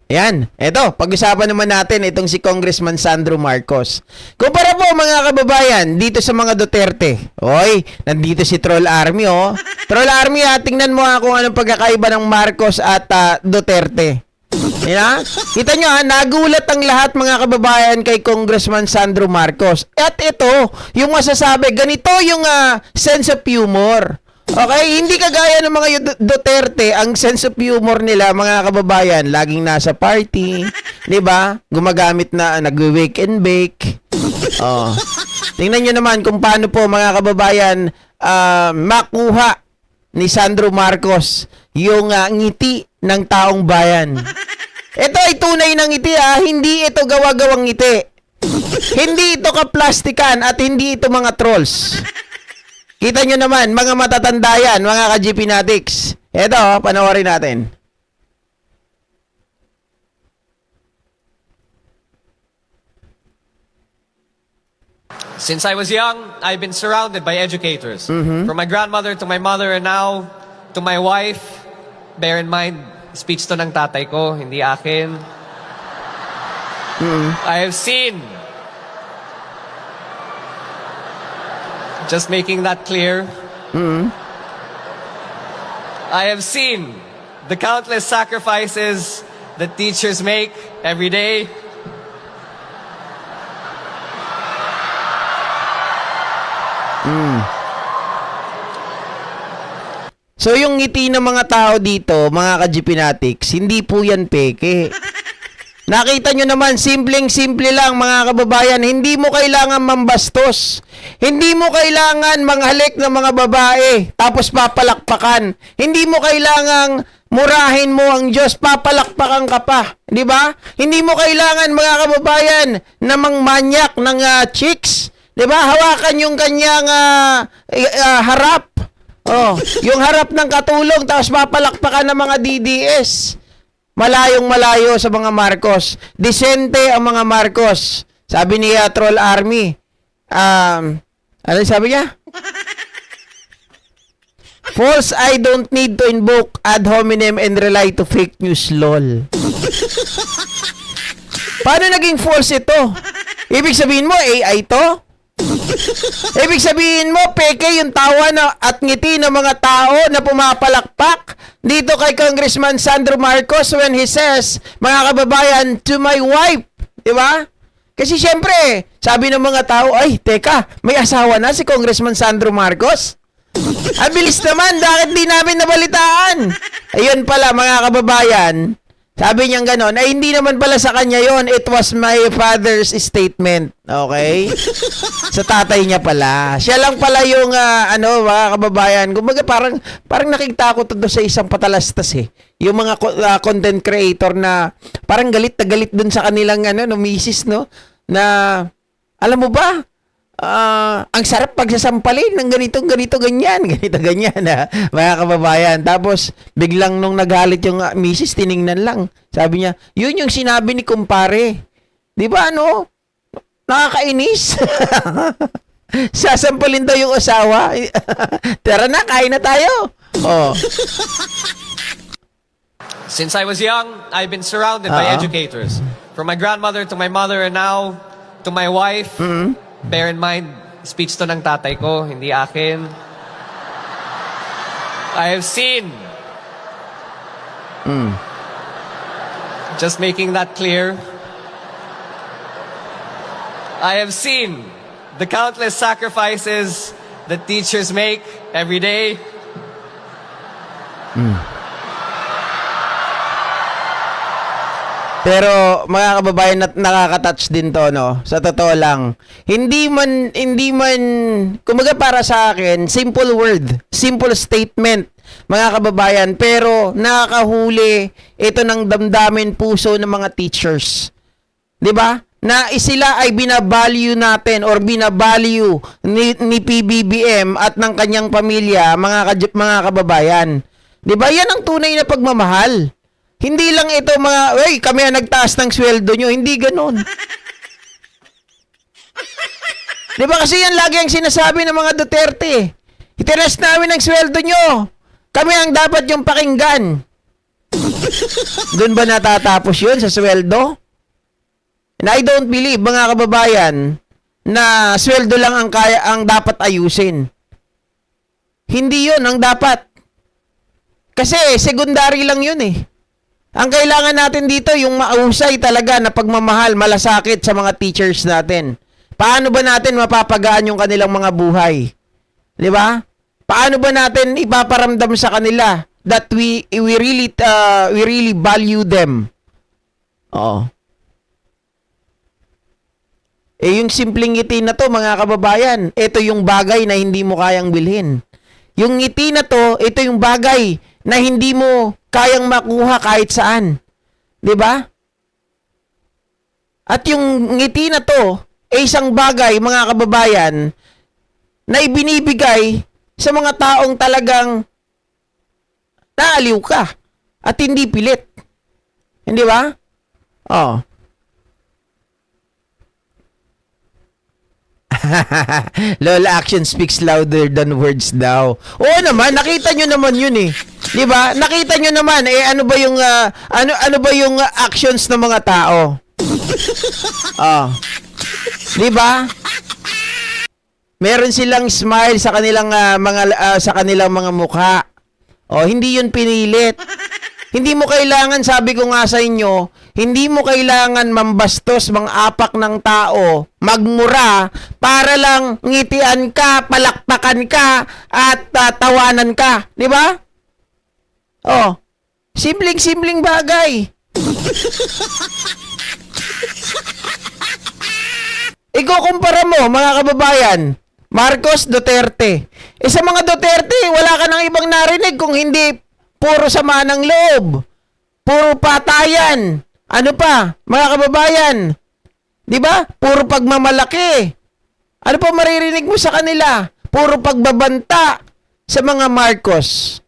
Yan. Eto, pag-usapan naman natin itong si Congressman Sandro Marcos. Kumpara po mga kababayan, dito sa mga Duterte. Oy, nandito si Troll Army, oh. Troll Army, tingnan mo kung anong pagkakaiba ng Marcos at Duterte. Yan, kita nyo nagulat ang lahat mga kababayan kay Congressman Sandro Marcos. At ito, yung masasabi, ganito yung sense of humor. Okay, hindi kagaya ng mga Duterte, ang sense of humor nila mga kababayan, laging nasa party, 'di ba? Gumagamit na nagwe-wake and bake. Oh. Tingnan niyo naman kung paano po mga kababayan makuha ni Sandro Marcos yung ngiti ng taong bayan. Ito ay tunay na ngiti hindi ito gawa-gawang ngiti. Hindi ito kaplastikan at hindi ito mga trolls. Kita nyo naman, mga matatanda yan, mga ka-GP Natics. Ito, panoorin natin. Since I was young, I've been surrounded by educators. From my grandmother to my mother and now to my wife. Bear in mind, speech to ng tatay ko, hindi akin. I have seen, just making that clear, I have seen the countless sacrifices that teachers make every day. So yung ngiti ng mga tao dito, mga ka-GP Natics, hindi po yan peke. Nakita nyo naman, simpleng-simple lang mga kababayan, hindi mo kailangan mambastos. Hindi mo kailangan manghalik ng mga babae, tapos papalakpakan. Hindi mo kailangang murahin mo ang Diyos, papalakpakan ka pa. Di ba? Hindi mo kailangan mga kababayan na mangmanyak ng chicks. Di ba? Hawakan yung kanyang harap. Oh, yung harap ng katulong, tapos papalakpakan ng mga DDS. Malayong malayo sa mga Marcos. Disente ang mga Marcos. Sabi ni Troll Army. Ano sabi niya? False, I don't need to invoke ad hominem and rely to fake news, lol. Paano naging false ito? Ibig sabihin mo, AI to? Ibig sabihin mo, peke yung tawa at ngiti ng mga tao na pumapalakpak dito kay Congressman Sandro Marcos when he says, mga kababayan, to my wife. Diba? Kasi syempre, sabi ng mga tao, ay, teka, may asawa na si Congressman Sandro Marcos? Ang bilis naman, bakit di namin nabalitaan? Ayun pala, mga kababayan, sabi niyang ganon, ay hindi naman pala sa kanya yon, it was my father's statement. Okay? Sa tatay niya pala. Siya lang pala yung, mga kababayan. Kumbaga parang nakita ko to sa isang patalastas eh. Yung mga content creator na parang galit na galit dun sa kanilang, misis, no? Na, alam mo ba? Ang sarap pagsasampalin ng ganito, ganyan, mga kababayan. Tapos, biglang nung nagalit yung misis, tiningnan lang. Sabi niya, yun yung sinabi ni kumpare. Di ba, nakakainis. Sasampalin daw yung asawa. Tara na, kain na tayo. Oh. Since I was young, I've been surrounded by educators. From my grandmother to my mother and now to my wife. Bear in mind, speech to ng tatay ko, hindi akin. I have seen, just making that clear, I have seen the countless sacrifices that teachers make every day. Pero mga kababayan, nakaka-touch din to, no? Sa totoo lang. Hindi man kumaga para sa akin, simple word, simple statement, mga kababayan, pero nakakahuli ito ng damdamin puso ng mga teachers. 'Di ba? Na sila ay binavalue natin or binavalue ni PBBM at ng kanyang pamilya, mga kababayan. 'Di ba? Yan ang tunay na pagmamahal. Hindi lang ito kami ang nagtaas ng sweldo nyo. Hindi ganun. Di ba kasi yan lagi ang sinasabi ng mga Duterte. Itinas namin ang sweldo nyo. Kami ang dapat yung pakinggan. Doon ba natatapos yun sa sweldo? And I don't believe, mga kababayan, na sweldo lang ang dapat ayusin. Hindi yun ang dapat. Kasi secondary lang yun eh. Ang kailangan natin dito, yung mausay talaga na pagmamahal, malasakit sa mga teachers natin. Paano ba natin mapapagaan yung kanilang mga buhay? Di ba? Paano ba natin ipaparamdam sa kanila that we really value them? Oo. Yung simpleng ngiti na to, mga kababayan, ito yung bagay na hindi mo kayang bilhin. Yung ngiti na to, ito yung bagay na hindi mo kayang makuha kahit saan. 'Di ba? At yung ngiti na to, isang bagay, mga kababayan, na ibinibigay sa mga taong talagang naaliw ka at hindi pilit. Hindi ba? Oh. Lola, action speaks louder than words daw. Oo naman, nakita nyo naman yun eh. 'Di ba? Nakita nyo naman ano ba yung ano ba yung actions ng mga tao? Oh. 'Di ba? Meron silang smile sa kanilang sa kanilang mga mukha. Oh, hindi yun pinilit. Hindi mo kailangan, sabi ko nga sa inyo, hindi mo kailangan mambastos, mangapak ng tao, magmura, para lang ngitian ka, palakpakan ka, at tawanan ka. Di ba? Oh, simpleng-simpleng bagay. Ikukumpara mo, mga kababayan, Marcos, Duterte. Sa mga Duterte, wala ka nang ibang narinig kung hindi puro sama ng loob. Puro patayan. Ano pa, mga kababayan? 'Di ba? Puro pagmamalaki. Ano pa maririnig mo sa kanila? Puro pagbabanta sa mga Marcos.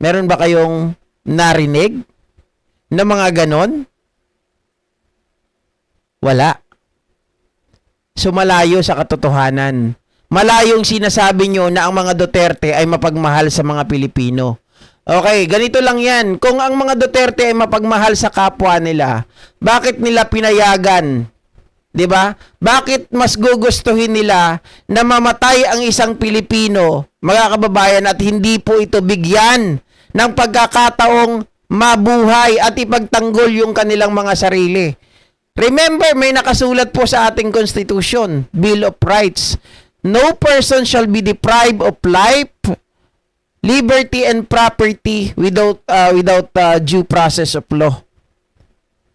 Meron ba kayong narinig na mga ganon? Wala. So malayo sa katotohanan. Malayong sinasabi nyo na ang mga Duterte ay mapagmahal sa mga Pilipino. Okay, ganito lang yan. Kung ang mga Duterte ay mapagmahal sa kapwa nila, bakit nila pinayagan? 'Di ba? Bakit mas gugustuhin nila na mamatay ang isang Pilipino, mga kababayan, at hindi po ito bigyan ng pagkakataong mabuhay at ipagtanggol yung kanilang mga sarili? Remember, may nakasulat po sa ating Constitution, Bill of Rights. No person shall be deprived of life, liberty, and property without due process of law.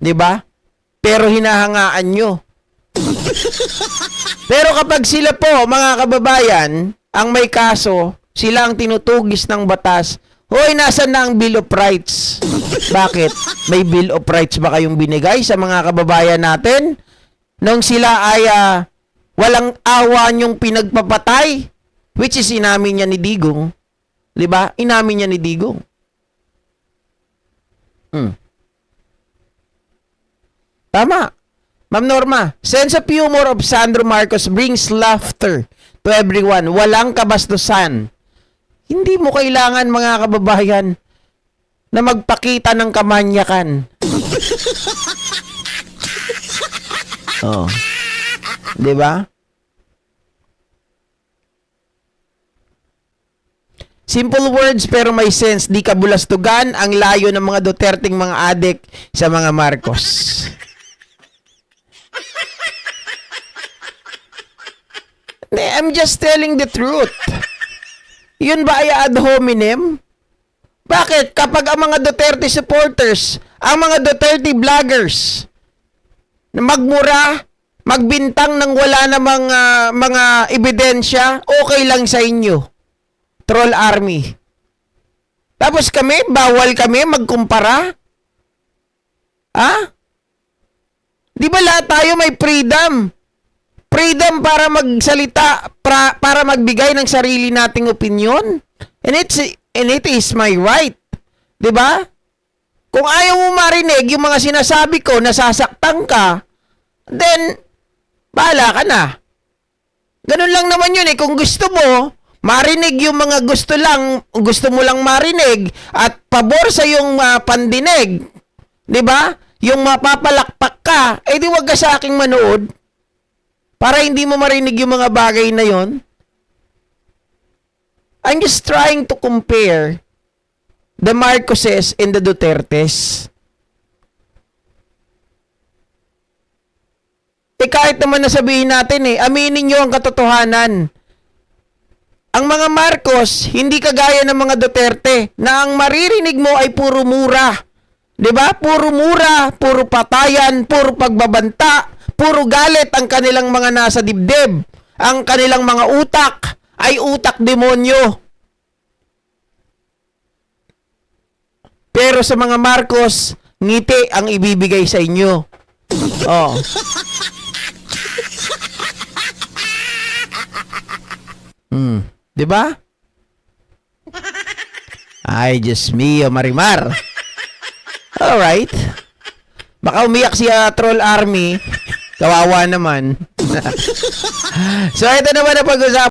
'Di ba? Pero hinahangaan nyo. Pero kapag sila po, mga kababayan, ang may kaso, sila ang tinutugis ng batas, hoy, nasan na ang Bill of Rights? Bakit? May Bill of Rights ba kayong binigay sa mga kababayan natin? Nung sila ay walang awa niyong pinagpapatay, which is inamin niya ni Digong. 'Di ba? Inamin niya ni Digong. Tama. Ma'am Norma, sense of humor of Sandro Marcos brings laughter to everyone. Walang kabastusan. Hindi mo kailangan, mga kababayan, na magpakita ng kamanyakan. Oh. 'Di ba? Simple words pero may sense. Di kabulastugan ang layo ng mga Duterteng mga adik sa mga Marcos. I'm just telling the truth. Yun ba ay ad hominem? Bakit? Kapag ang mga Duterte supporters, ang mga Duterte vloggers, na magmura, magbintang ng wala namang mga ebidensya, okay lang sa inyo. Troll army. Tapos kami, bawal kami magkumpara? Ha? Di ba lahat tayo may freedom? Freedom para magsalita, para magbigay ng sarili nating opinion? And it is my right. 'Di ba? Kung ayaw mo marinig yung mga sinasabi ko, nasasaktan ka, then bahala ka na. Ganun lang naman yun eh. Kung gusto mo, marinig yung mga gusto mo lang marinig at pabor sa yung pandinig. 'Di ba? Yung mapapalakpak ka, di wag ka sa aking manood para hindi mo marinig yung mga bagay na yon. I'm just trying to compare the Marcoses and the Dutertes. Kahit naman nasabihin natin aminin nyo ang katotohanan. Ang mga Marcos, hindi kagaya ng mga Duterte, na ang maririnig mo ay puro mura. 'Di ba? Puro mura, puro patayan, puro pagbabanta, puro galit ang kanilang mga nasa dibdib. Ang kanilang mga utak ay utak demonyo. Pero sa mga Marcos, ngiti ang ibibigay sa inyo. Oh. Di ba? Ay, Diyos mio, Marimar. Alright. Baka umiyak si Troll Army. Kawawa naman. So, ito naman ang pag-usapan.